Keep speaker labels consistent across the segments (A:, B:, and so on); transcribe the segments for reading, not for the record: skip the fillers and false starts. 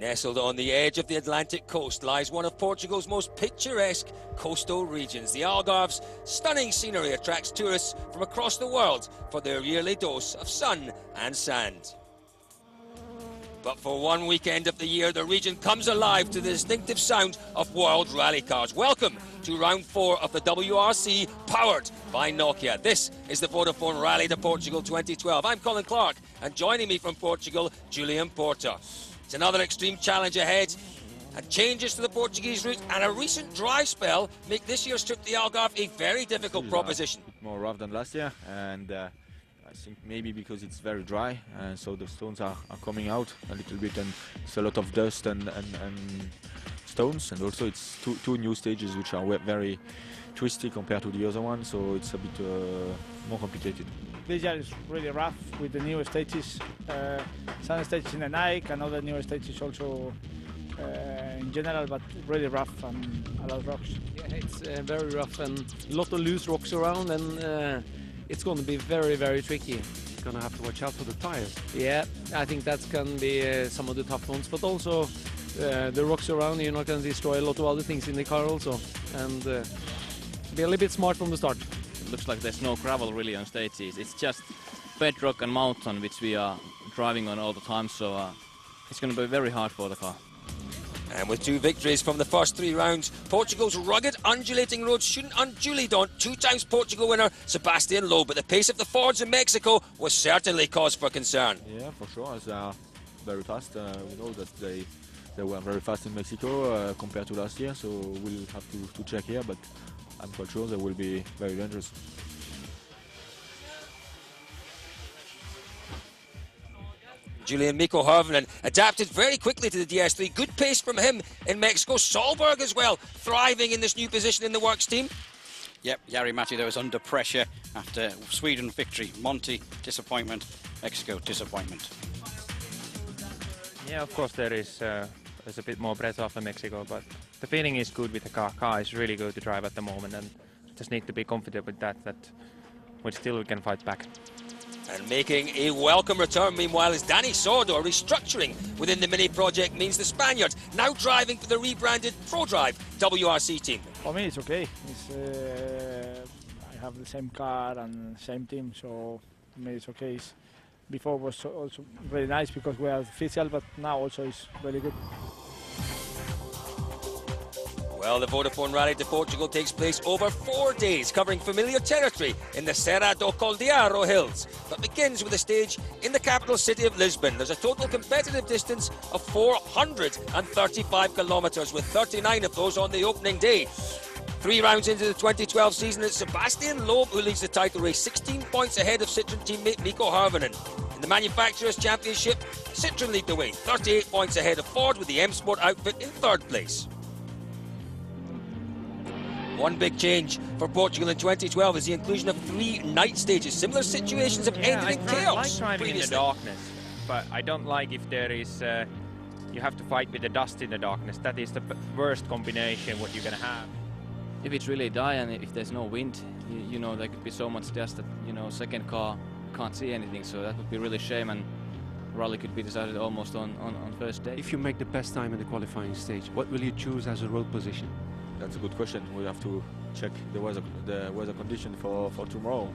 A: Nestled on the edge of the Atlantic coast lies one of Portugal's most picturesque coastal regions. The Algarve's stunning scenery attracts tourists from across the world for their yearly dose of sun and sand. But for one weekend of the year, the region comes alive to the distinctive sound of world rally cars. Welcome to round 4 of the WRC, powered by Nokia. This is the Vodafone Rally to Portugal 2012. I'm Colin Clark, and joining me from Portugal, Julian Porter. It's another extreme challenge ahead, and changes to the Portuguese route and a recent dry spell make this year's trip to the Algarve a very difficult proposition.
B: More rough than last year, and I think maybe because it's very dry, so the stones are coming out a little bit, and it's a lot of dust and stones, and also it's two new stages which are very twisty compared to the other one, so it's a bit more complicated.
C: This year is really rough with the new stages, some stages in the night and other new stages also in general, but really rough and a lot of rocks.
D: Yeah, it's very rough and a lot of loose rocks around, and it's going to be very, very tricky.
E: Going to have to watch out for the tires.
D: Yeah, I think that's going to be some of the tough ones, but also the rocks around, you're not going to destroy a lot of other things in the car also, and be a little bit smart from the start.
F: It looks like there's no gravel really on stages. It's just bedrock and mountain which we are driving on all the time, so it's going to be very hard for the car.
A: And with 2 victories from the first 3 rounds, Portugal's rugged, undulating roads shouldn't unduly daunt 2-time Portugal winner Sebastian Loeb, but the pace of the Fords in Mexico was certainly cause for concern.
B: Yeah, for sure, as they are very fast. We know that they were very fast in Mexico compared to last year, so we'll have to check here, but I'm quite sure they will be very dangerous.
A: Julian Mikko Hirvonen adapted very quickly to the DS3. Good pace from him in Mexico. Solberg as well, thriving in this new position in the works team.
G: Yep, Jari Matti though is under pressure after Sweden victory. Monty, disappointment. Mexico, disappointment.
H: Yeah, of course there's a bit more breath off in Mexico, but the feeling is good with the car. Car is really good to drive at the moment, and just need to be confident with that we can fight back.
A: And making a welcome return, meanwhile, is Danny Sordo. Restructuring within the Mini project means the Spaniard now driving for the rebranded ProDrive WRC team.
C: For me, it's okay. I have the same car and same team, so for me, it's okay. Before was also really nice because we are official, but now also it's really good.
A: Well, the Vodafone Rally to Portugal takes place over 4 days, covering familiar territory in the Serra do Caldeiro hills, but begins with a stage in the capital city of Lisbon. There's a total competitive distance of 435 kilometres, with 39 of those on the opening day. 3 rounds into the 2012 season, it's Sebastian Loeb who leads the title race, 16 points ahead of Citroën teammate Mikko Hirvonen. In the Manufacturers' Championship, Citroën lead the way, 38 points ahead of Ford, with the M Sport outfit in 3rd place. One big change for Portugal in 2012 is the inclusion of 3 night stages. Similar situations have ended in chaos.
H: I like driving in the darkness, but I don't like if there is you have to fight with the dust in the darkness. That is the worst combination what you're gonna have.
F: If it's really dry and if there's no wind, you know, there could be so much dust that, you know, second car can't see anything, so that would be really shame, and rally could be decided almost on first day.
E: If you make the best time in the qualifying stage, what will you choose as a road position?
B: That's a good question. We have to check the weather condition for tomorrow.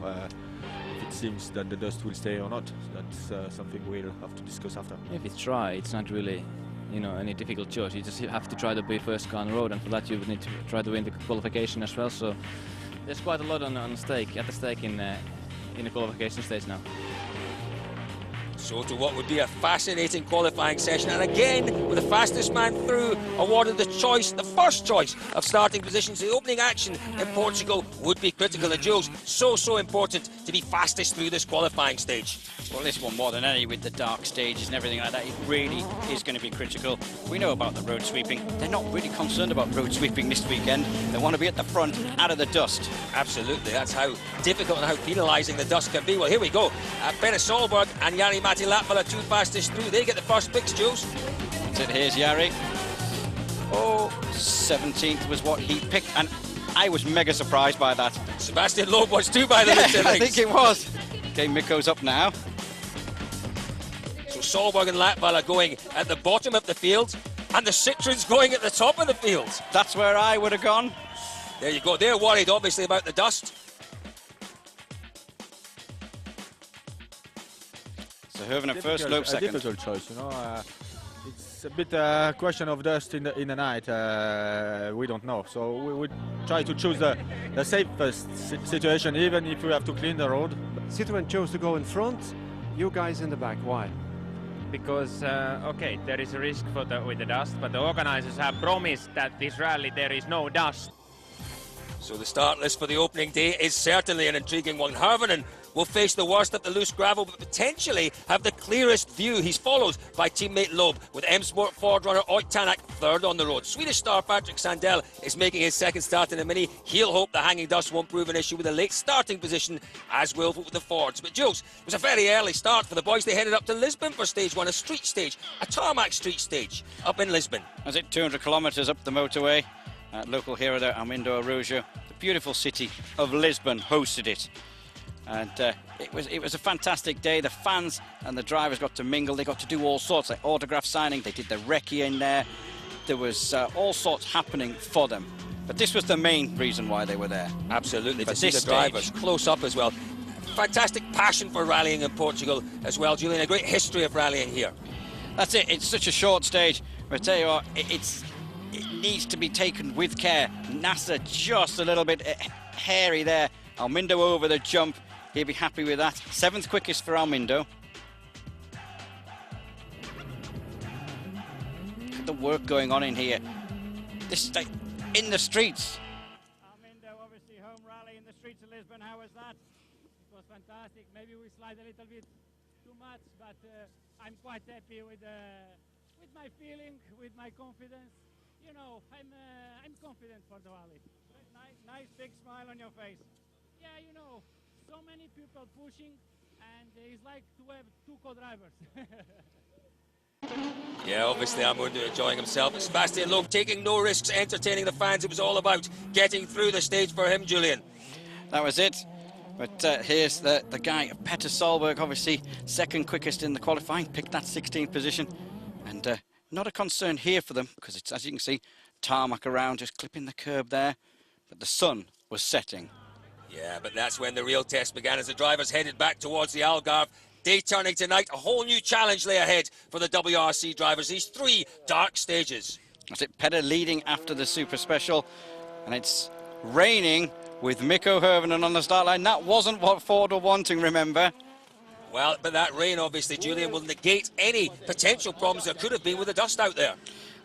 B: If it seems that the dust will stay or not, that's something we'll have to discuss after.
F: If it's dry, it's not really, you know, any difficult choice. You just have to try to be first car on the road, and for that you would need to try to win the qualification as well. So there's quite a lot at the stake in the qualification stage now.
A: So to what would be a fascinating qualifying session, and again with the fastest man through awarded the first choice of starting positions. The opening action in Portugal would be critical, and Jules, so important to be fastest through this qualifying stage.
G: Well, this one more than any with the dark stages and everything like that, it really is going to be critical. We know about the road sweeping. They're not really concerned about road sweeping this weekend. They want to be at the front, out of the dust.
A: Absolutely, that's how difficult and how penalising the dust can be. Well, here we go. Bene Solberg and Jari Matti Latvala, 2 fastest through. They get the first picks, Jules.
G: That's it, here's Jari. 17th was what he picked, and I was mega surprised by that.
A: Sebastian Loeb was too by the looks of
G: I
A: things.
G: think it was. Okay, Mikko's up now.
A: So Solberg and Latvala going at the bottom of the field, and the Citroens going at the top of the field.
G: That's where I would have gone.
A: There you go. They're worried, obviously, about the dust.
G: So Hirvonen first, Loeb second.
B: A difficult choice, you know. It's a bit question of dust in the night. We don't know, so we would try to choose the safest situation, even if we have to clean the road.
E: Citroën chose to go in front, you guys in the back. Why?
H: Because okay, there is a risk with the dust, but the organizers have promised that this rally there is no dust.
A: So the start list for the opening day is certainly an intriguing one. Hirvonen will face the worst at the loose gravel, but potentially have the clearest view. He's followed by teammate Loeb, with M-Sport Ford runner Ott Tanak third on the road. Swedish star Patrick Sandell is making his second start in a Mini. He'll hope the hanging dust won't prove an issue with a late starting position, as will with the Fords. But Jules, it was a very early start for the boys. They headed up to Lisbon for stage one, a street stage, a tarmac street stage up in Lisbon.
G: Was it 200 kilometres up the motorway? Local hero there, Armindo Araujo. The beautiful city of Lisbon hosted it. And it was a fantastic day. The fans and the drivers got to mingle. They got to do all sorts, like autograph signing. They did the recce in there. There was all sorts happening for them. But this was the main reason why they were there.
A: Absolutely,
G: For
A: to see
G: this
A: the drivers
G: stage.
A: close up as well. Fantastic passion for rallying in Portugal as well, Julian. A great history of rallying here.
G: That's it. It's such a short stage. But I tell you what, it needs to be taken with care. NASA just a little bit hairy there. Armindo over the jump. He'll be happy with that. 7th quickest for Armindo. Look at the work going on in here. This is like in the streets.
I: Armindo, obviously home rally in the streets of Lisbon. How was that? It was fantastic. Maybe we slide a little bit too much, but I'm quite happy with my feeling, with my confidence. You know, I'm confident for the rally. Nice big smile on your face. Yeah, you know, so many people pushing, and it's like to have 2 co-drivers.
A: Yeah, obviously Armindo enjoying himself. Sebastian Loeb taking no risks, entertaining the fans. It was all about getting through the stage for him, Julian.
G: That was it. But here's the guy, Petter Solberg, obviously 2nd quickest in the qualifying, picked that 16th position. And not a concern here for them, because it's, as you can see, tarmac around, just clipping the curb there. But the sun was setting.
A: Yeah, but that's when the real test began, as the drivers headed back towards the Algarve. Day turning tonight, a whole new challenge lay ahead for the WRC drivers. These 3 dark stages.
G: That's it, Petter leading after the Super Special. And it's raining with Mikko Hirvonen on the start line. That wasn't what Ford were wanting, remember?
A: Well, but that rain, obviously, Julian, will negate any potential problems there could have been with the dust out there.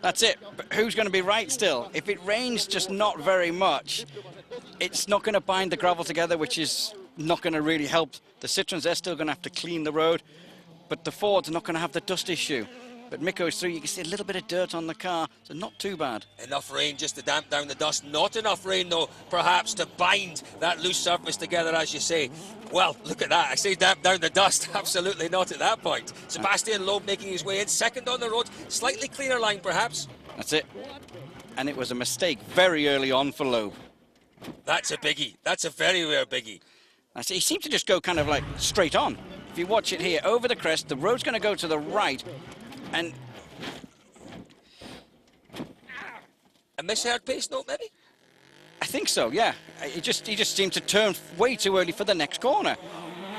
G: That's it, but who's going to be right still? If it rains just not very much, it's not going to bind the gravel together, which is not going to really help. The Citroens, they're still going to have to clean the road, but the Fords are not going to have the dust issue. But Mikko's through, you can see a little bit of dirt on the car, so not too bad.
A: Enough rain just to damp down the dust. Not enough rain, though, perhaps, to bind that loose surface together, as you say. Well, look at that. I say damp down the dust. Absolutely not at that point. Sebastian Loeb making his way in, 2nd on the road. Slightly cleaner line, perhaps.
G: That's it. And it was a mistake very early on for Loeb.
A: That's a biggie. That's a very rare biggie.
G: That's it. He seemed to just go kind of like straight on. If you watch it here, over the crest, the road's going to go to the right. And
A: a misheard pace note, maybe?
G: I think so, yeah. He just seemed to turn way too early for the next corner.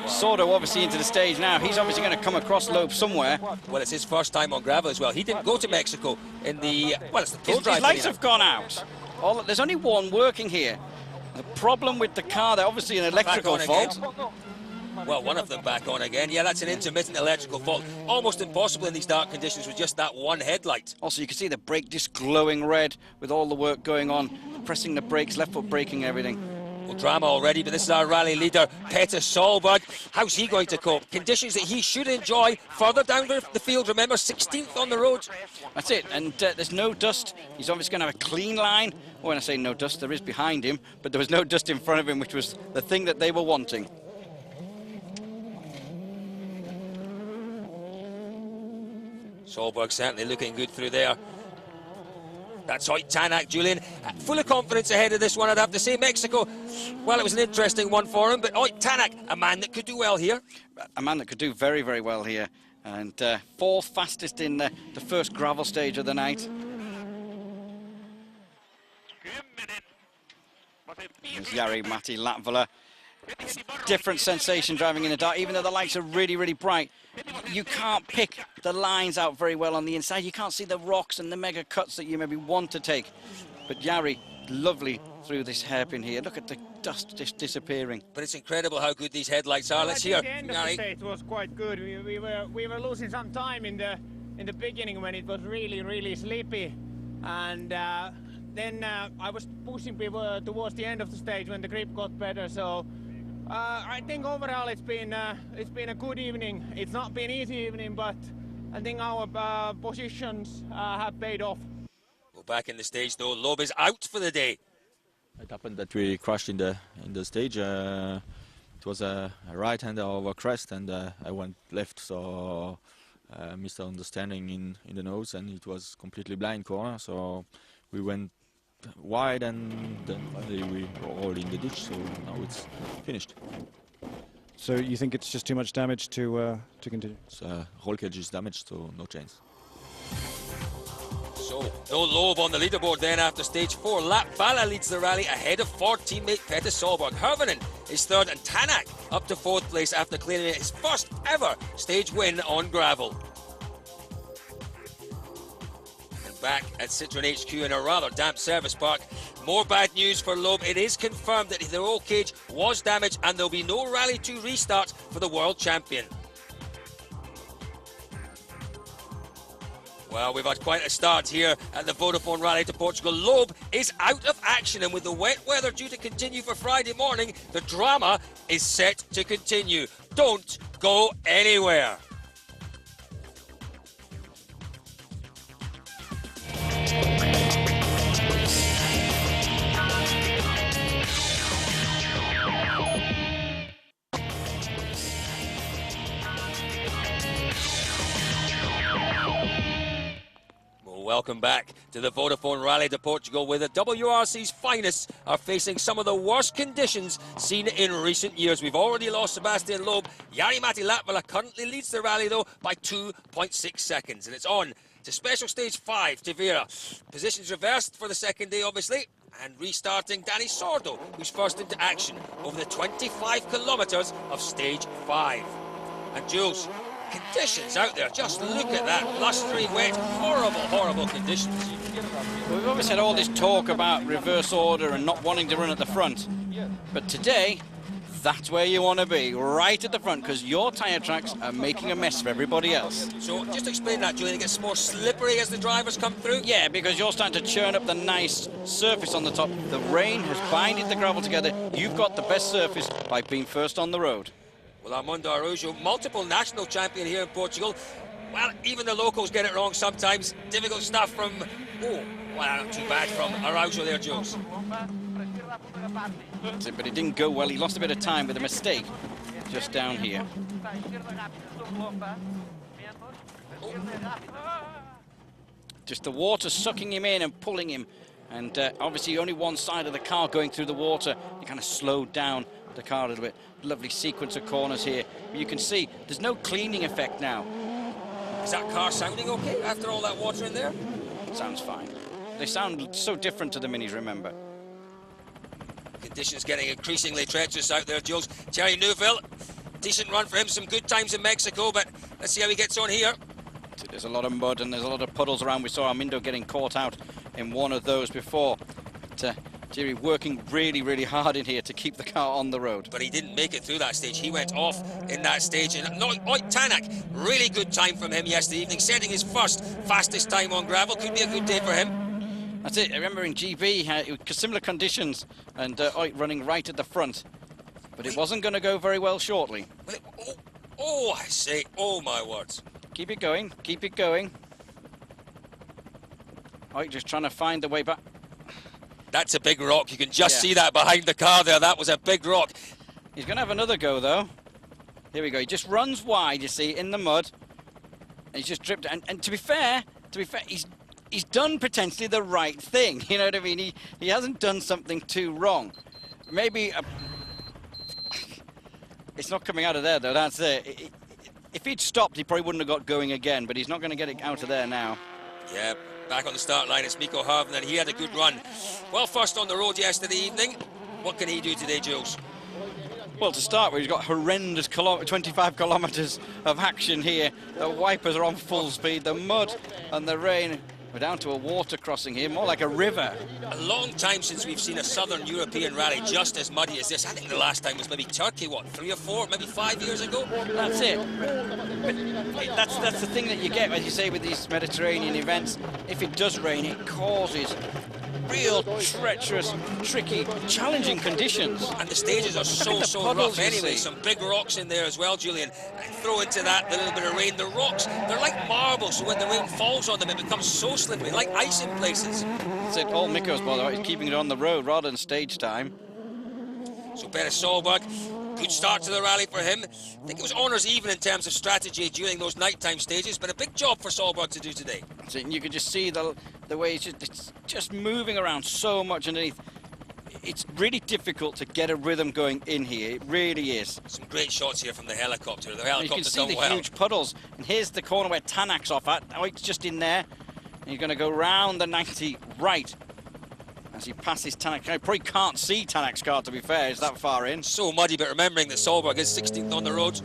G: Sordo obviously into the stage now. He's obviously going to come across Loeb somewhere.
A: Well, it's his first time on gravel as well. He didn't go to Mexico in the, well, it's the Pro
G: His
A: Drive.
G: lights have gone out. There's only one working here. The problem with the car, they're obviously an electrical fault.
A: Well, one of them back on again. Yeah, that's an intermittent electrical fault. Almost impossible in these dark conditions with just that one headlight.
G: Also, you can see the brake disc glowing red with all the work going on. Pressing the brakes, left foot braking, everything.
A: Well, drama already, but this is our rally leader, Petter Solberg. How's he going to cope? Conditions that he should enjoy further down the field. Remember, 16th on the road.
G: That's it, and there's no dust. He's obviously going to have a clean line. When I say no dust, there is behind him, but there was no dust in front of him, which was the thing that they were wanting.
A: Solberg certainly looking good through there. That's Ott Tanak, Julian. Full of confidence ahead of this one, I'd have to say. Mexico, well, it was an interesting one for him, but Ott Tanak, a man that could do well here.
G: A man that could do very, very well here. And fourth fastest in the first gravel stage of the night. There's Jari-Matti Latvala. It's different sensation driving in the dark, even though the lights are really, really bright. You can't pick the lines out very well on the inside. You can't see the rocks and the mega cuts that you maybe want to take. But Jari, lovely through this hairpin here. Look at the dust just disappearing.
A: But it's incredible how good these headlights are. Let's hear.
I: The end of the stage was quite good. We were losing some time in the beginning when it was really sleepy, and then I was pushing people towards the end of the stage when the grip got better. So I think overall it's been a good evening. It's not been easy evening, but I think our positions have paid off.
A: Well, back in the stage though, Loeb is out for the day.
B: It happened that we crashed in the stage. It was a right-hander over crest, and I went left, so misunderstanding in the nose, and it was completely blind corner. So we went wide, and then finally we rolled in the ditch. So now it's finished.
J: So you think it's just too much damage to continue?
B: So roll cage is damaged, so no chance.
A: So, no Loeb on the leaderboard then after stage 4. Latvala leads the rally ahead of Ford teammate Petter Solberg. Hirvonen is third, and Tanak up to fourth place after claiming his first ever stage win on gravel. And back at Citroën HQ in a rather damp service park, more bad news for Loeb. It is confirmed that the roll cage was damaged and there'll be no Rally 2 restart for the world champion. Well, we've had quite a start here at the Vodafone Rally to Portugal. Loeb is out of action, and with the wet weather due to continue for Friday morning, the drama is set to continue. Don't go anywhere. Welcome back to the Vodafone Rally to Portugal, where the WRC's finest are facing some of the worst conditions seen in recent years. We've already lost Sebastian Loeb. Jari-Matti Latvala currently leads the rally, though, by 2.6 seconds. And it's on to special stage 5, Tavira. Positions reversed for the second day, obviously. And restarting Danny Sordo, who's first into action over the 25 kilometres of stage 5. And Jules, conditions out there, just look at that, blustery, wet, horrible conditions.
G: We've always had all this talk about reverse order and not wanting to run at the front, but today that's where you want to be, right at the front, because your tyre tracks are making a mess for everybody else.
A: So just explain that, Julian. It gets more slippery as the drivers come through?
G: Yeah, because you're starting to churn up the nice surface on the top. The rain has binded the gravel together. You've got the best surface by being first on the road.
A: Well, Armando Araujo, multiple national champion here in Portugal. Well, even the locals get it wrong sometimes. Difficult stuff from, well, not too bad from Araujo there, Jules.
G: But it didn't go well. He lost a bit of time with a mistake just down here. Just the water sucking him in and pulling him. And obviously only one side of the car going through the water. He kind of slowed down the car a little bit. Lovely sequence of corners here. But you can see there's no cleaning effect now.
A: Is that car sounding okay after all that water in there?
G: It sounds fine. They sound so different to the Minis, remember.
A: Conditions getting increasingly treacherous out there, Jules. Thierry Neuville, decent run for him, some good times in Mexico, but let's see how he gets on here.
G: There's a lot of mud and there's a lot of puddles around. We saw Armindo getting caught out in one of those before. But, Thierry working really hard in here to keep the car on the road.
A: But he didn't make it through that stage. He went off in that stage. And Tanak, really good time from him yesterday evening, setting his first fastest time on gravel. Could be a good day for him.
G: That's it. I remember in GB, it was similar conditions, and Oit running right at the front. But it wasn't going to go very well shortly.
A: I say, oh my words.
G: Keep it going, keep it going. Oit just trying to find the way back.
A: That's a big rock. You can just see that behind the car there. That was a big rock.
G: He's going to have another go, though. Here we go. He just runs wide, you see, in the mud. And he's just dripped. And to be fair, he's done potentially the right thing. You know what I mean? He hasn't done something too wrong. Maybe... it's not coming out of there, though. That's it. If he'd stopped, he probably wouldn't have got going again, but he's not going to get it out of there now.
A: Yeah, back on the start line, it's Mikko Hirvonen. He had a good run. Well, first on the road yesterday evening. What can he do today, Jules?
G: Well, to start with, he's got horrendous 25 kilometres of action here. The wipers are on full speed. The mud and the rain. We're down to a water crossing here, more like a river.
A: A long time since we've seen a southern European rally just as muddy as this. I think the last time was maybe Turkey, what, 3 or 4, maybe 5 years ago?
G: That's it. But that's the thing that you get, as you say, with these Mediterranean events. If it does rain, it causes real treacherous, tricky, challenging conditions.
A: And the stages are so rough anyway. Some big rocks in there as well, Julian. And throw into that the little bit of rain. The rocks, they're like marble, so when the rain falls on them, it becomes so slippery, like ice in places.
G: That's it. All Mikko's bother about is keeping it on the road rather than stage time.
A: So Peter Solberg, good start to the rally for him. I think it was honours even in terms of strategy during those nighttime stages, but a big job for Solberg to do today.
G: So you could just see the way it's just moving around so much underneath. It's really difficult to get a rhythm going in here. It really is.
A: Some great shots here from the helicopter. The
G: You
A: helicopter's
G: can see
A: done
G: the
A: well.
G: huge puddles. And here's the corner where Tanak's off at. Oh, it's just in there. And he's going to go round the 90 right as he passes Tanak. I probably can't see Tanak's car, to be fair. It's that far in.
A: So muddy, but remembering that Solberg is 16th on the road.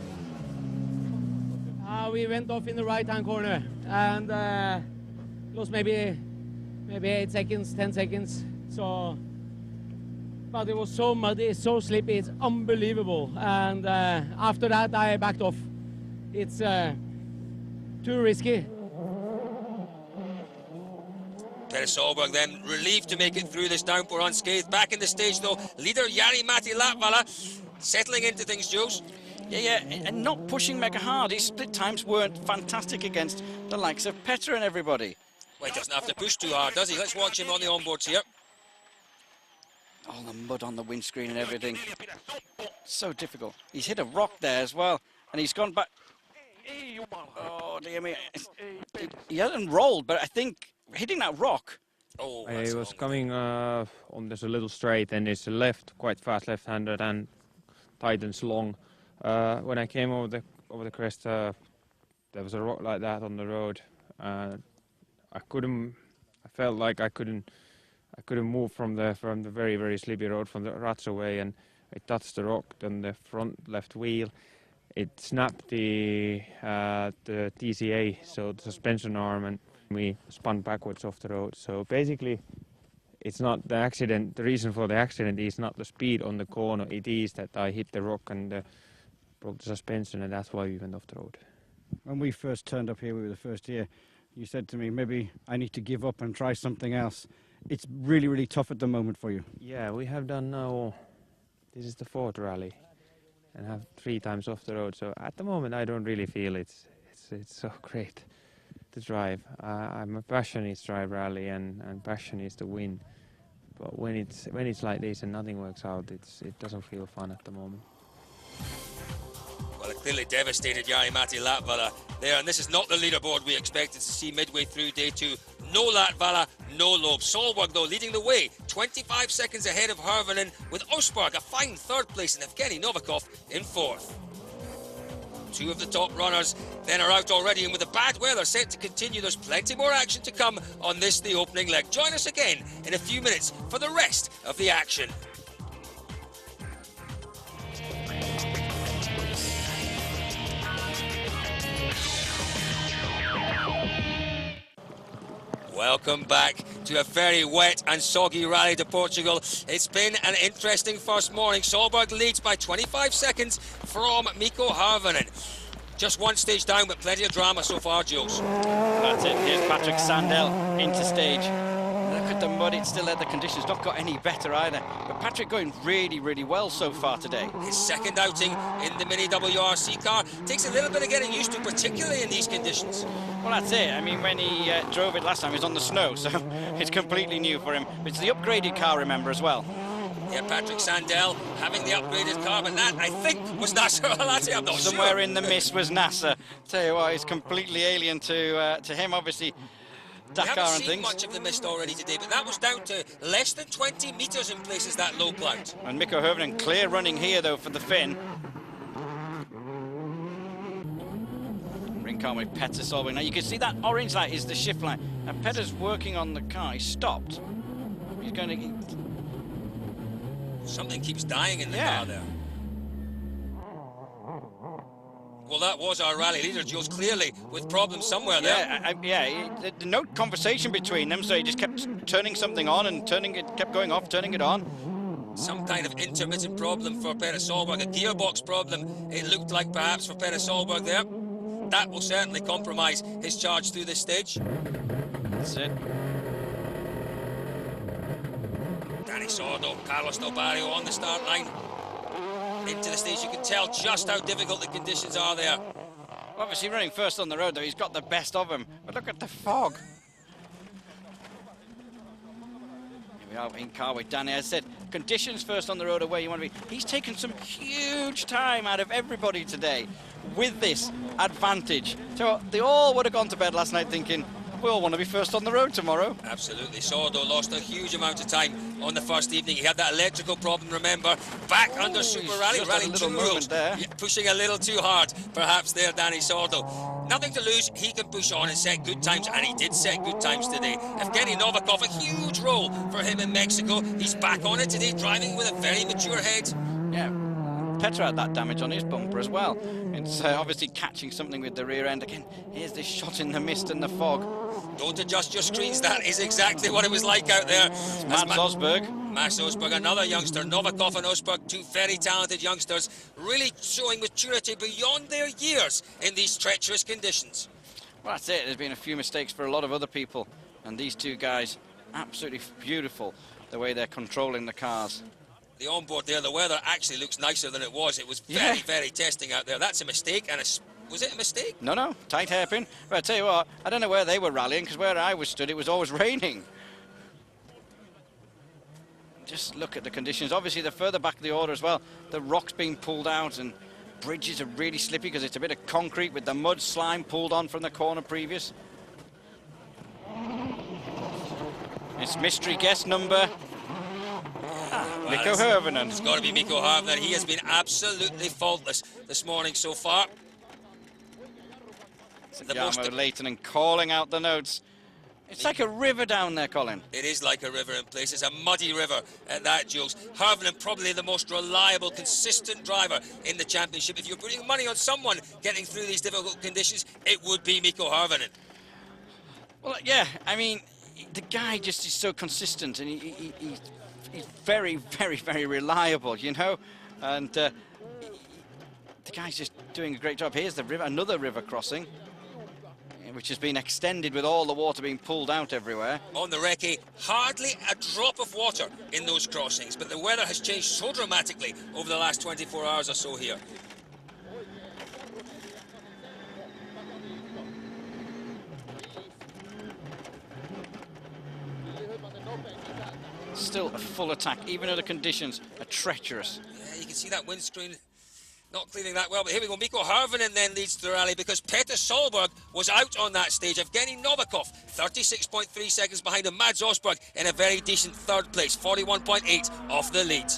D: We went off in the right-hand corner and lost maybe 8 seconds, 10 seconds. So, but it was so muddy, so slippy, it's unbelievable. And after that, I backed off. It's too risky.
A: Peter Solberg then relieved to make it through this downpour unscathed. Back in the stage though, leader Jari-Matti Latvala settling into things, Jules.
G: Yeah, and not pushing mega hard. His split times weren't fantastic against the likes of Petter and everybody.
A: Well, he doesn't have to push too hard, does he? Let's watch him on the onboards here.
G: All the mud on the windscreen and everything. So difficult. He's hit a rock there as well, and he's gone back. Oh, dear me. He hasn't rolled, but I think hitting that rock.
A: Oh,
H: I was coming on this little straight, and it's left, quite fast left-handed, and tightens long. When I came over the crest, there was a rock like that on the road. I felt like I couldn't move from the very, very sleepy road from the ruts away, and I touched the rock on the front left wheel. It snapped the TCA, so the suspension arm, and we spun backwards off the road. So basically, it's not the accident. The reason for the accident is not the speed on the corner. It is that I hit the rock and broke the suspension, and that's why we went off the road.
J: When we first turned up here, we were the first year, you said to me, maybe I need to give up and try something else. It's really, really tough at the moment for you.
H: Yeah, we have done now, this is the 4th rally, and have 3 times off the road. So at the moment, I don't really feel it's so great to drive. I'm a passionate to drive rally, and passion is to win. But when it's like this and nothing works out, it doesn't feel fun at the moment.
A: Well, a clearly devastated Jari-Matti Latvala there, and this is not the leaderboard we expected to see midway through day 2. No Latvala, no Loeb. Solberg, though, leading the way, 25 seconds ahead of Hirvonen, with Osberg a fine 3rd place, and Evgeny Novikov in 4th. 2 of the top runners then are out already, and with the bad weather set to continue, there's plenty more action to come on this, the opening leg. Join us again in a few minutes for the rest of the action. Welcome back to a very wet and soggy Rally to Portugal. It's been an interesting first morning. Solberg leads by 25 seconds from Mikko Hirvonen. Just 1 stage down, but plenty of drama so far, Jules.
G: That's it. Here's Patrick Sandell into stage. Look at the mud, it's still there. The conditions not got any better either. But Patrick going really, really well so far today.
A: His 2nd outing in the Mini WRC car. Takes a little bit of getting used to, particularly in these conditions.
G: Well, that's it. I mean, when he drove it last time, it was on the snow, so it's completely new for him. It's the upgraded car, remember, as well.
A: Yeah, Patrick Sandell having the upgraded car, but that, I think, was Nasser Al-Attiyah. I'm not sure.
G: Somewhere in the mist was Nasser. Tell you what, it's completely alien to him, obviously. Dakar
A: we haven't
G: and
A: seen
G: things.
A: much of the mist already today, but that was down to less than 20 metres in places, that low cloud.
G: And Mikko Hirvonen clear running here, though, for the Finn. Rincon with Petter Solberg. Now you can see that orange light is the shift light. Now Petter's working on the car. He's stopped. He's going to...
A: Something keeps dying in the car there. Well, that was our rally leader, Jules, clearly with problems somewhere there.
G: No conversation between them, so he just kept turning something on and kept going off, turning it on.
A: Some kind of intermittent problem for Petter Solberg, a gearbox problem, it looked like perhaps for Petter Solberg there. That will certainly compromise his charge through this stage.
G: That's it.
A: Danny Sordo, Carlos Del Barrio on the start line. Into the stage, you can tell just how difficult the conditions are there.
G: Obviously running first on the road, though, he's got the best of him. But look at the fog. Here we are in car with Danny. As I said, conditions first on the road are where you want to be. He's taken some huge time out of everybody today with this advantage. So they all would have gone to bed last night thinking, we all want to be first on the road tomorrow.
A: Absolutely. Sordo lost a huge amount of time on the first evening. He had that electrical problem, remember, back under Super Rally.
G: Rally 2 rules. There.
A: Yeah, pushing a little too hard, perhaps there, Danny Sordo. Nothing to lose. He can push on and set good times, and he did set good times today. Evgeny Novikov, a huge role for him in Mexico. He's back on it today, driving with a very mature head.
G: Yeah. Petter had that damage on his bumper as well. It's obviously catching something with the rear end. Again, here's this shot in the mist and the fog.
A: Don't adjust your screens, that is exactly what it was like out there.
G: Mads Osberg.
A: Mads Osberg, another youngster. Novikov and Osberg, two very talented youngsters, really showing maturity beyond their years in these treacherous conditions.
G: Well, that's it. There's been a few mistakes for a lot of other people. And these two guys, absolutely beautiful, the way they're controlling the cars.
A: The onboard there, the weather actually looks nicer than it was. It was very, very testing out there. That's a mistake, and was it a mistake?
G: No, tight hairpin. But I tell you what, I don't know where they were rallying, because where I was stood, it was always raining. Just look at the conditions. Obviously, the further back the order as well, the rock's being pulled out, and bridges are really slippy because it's a bit of concrete with the mud slime pulled on from the corner previous. It's mystery guest number... Mikko Hirvonen.
A: It's got to be Mikko Hirvonen. He has been absolutely faultless this morning so far.
G: Jarmo Leitonen calling out the notes. It's like a river down there, Colin.
A: It is like a river in places, a muddy river at that, Jules. Hirvonen, probably the most reliable, consistent driver in the championship. If you're putting money on someone getting through these difficult conditions, it would be Mikko Hirvonen.
G: Well, yeah, I mean, the guy just is so consistent, and he's very, very, very reliable, you know, and the guy's just doing a great job. Here's the river, another river crossing, which has been extended with all the water being pulled out everywhere.
A: On the recce, hardly a drop of water in those crossings, but the weather has changed so dramatically over the last 24 hours or so here.
G: Still a full attack, even though the conditions are treacherous.
A: Yeah, you can see that windscreen not cleaning that well, but here we go. Mikko Hirvonen then leads the rally because Petter Solberg was out on that stage. Evgeny Novikov, 36.3 seconds behind him. Mads Osberg in a very decent third place, 41.8 off the lead.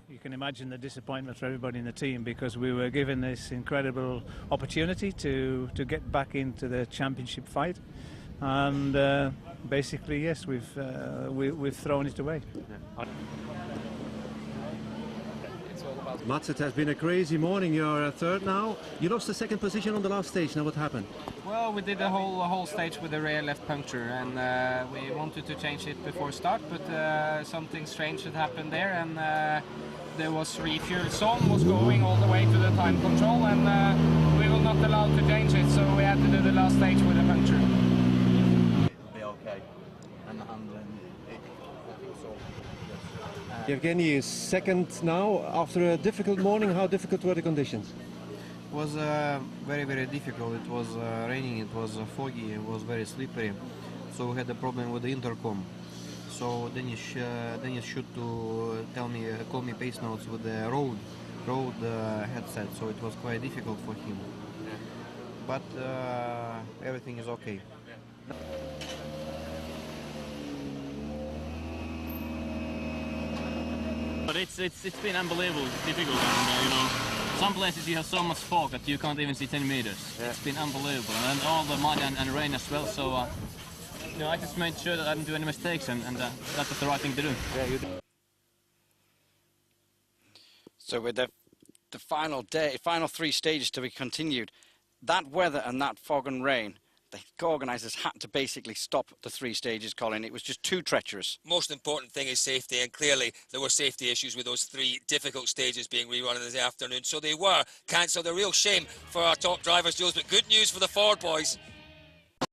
C: You can imagine the disappointment for everybody in the team because we were given this incredible opportunity to get back into the championship fight. And basically, yes, we've thrown it away.
K: Mats, it has been a crazy morning. You're third now. You lost the second position on the last stage. Now what happened?
L: Well, we did the whole stage with the rear left puncture, and we wanted to change it before start, but something strange had happened there, and there was refuel zone was going all the way to the time control, and we were not allowed to change it, so we had to do the last stage with a puncture.
M: Be okay, and the handling.
K: Evgeny is second now after a difficult morning. How difficult were the conditions?
L: It was very, very difficult. It was raining, it was foggy, it was very slippery. So we had a problem with the intercom. So Dennis should to call me pace notes with the road headset. So it was quite difficult for him. But everything is okay.
F: But it's been unbelievable difficult, and some places you have so much fog that you can't even see 10 meters.
E: Yeah.
F: It's been unbelievable, and all the mud and rain as well. So, you know, I just made sure that I didn't do any mistakes, and that was the right thing to do.
E: Yeah, you did.
G: So with the final day, final 3 stages to be continued, that weather and that fog and rain, the organisers had to basically stop the 3 stages, Colin. It was just too treacherous.
A: Most important thing is safety, and clearly there were safety issues with those 3 difficult stages being rerun in the afternoon, so they were cancelled. A real shame for our top drivers, Jules, but good news for the Ford boys.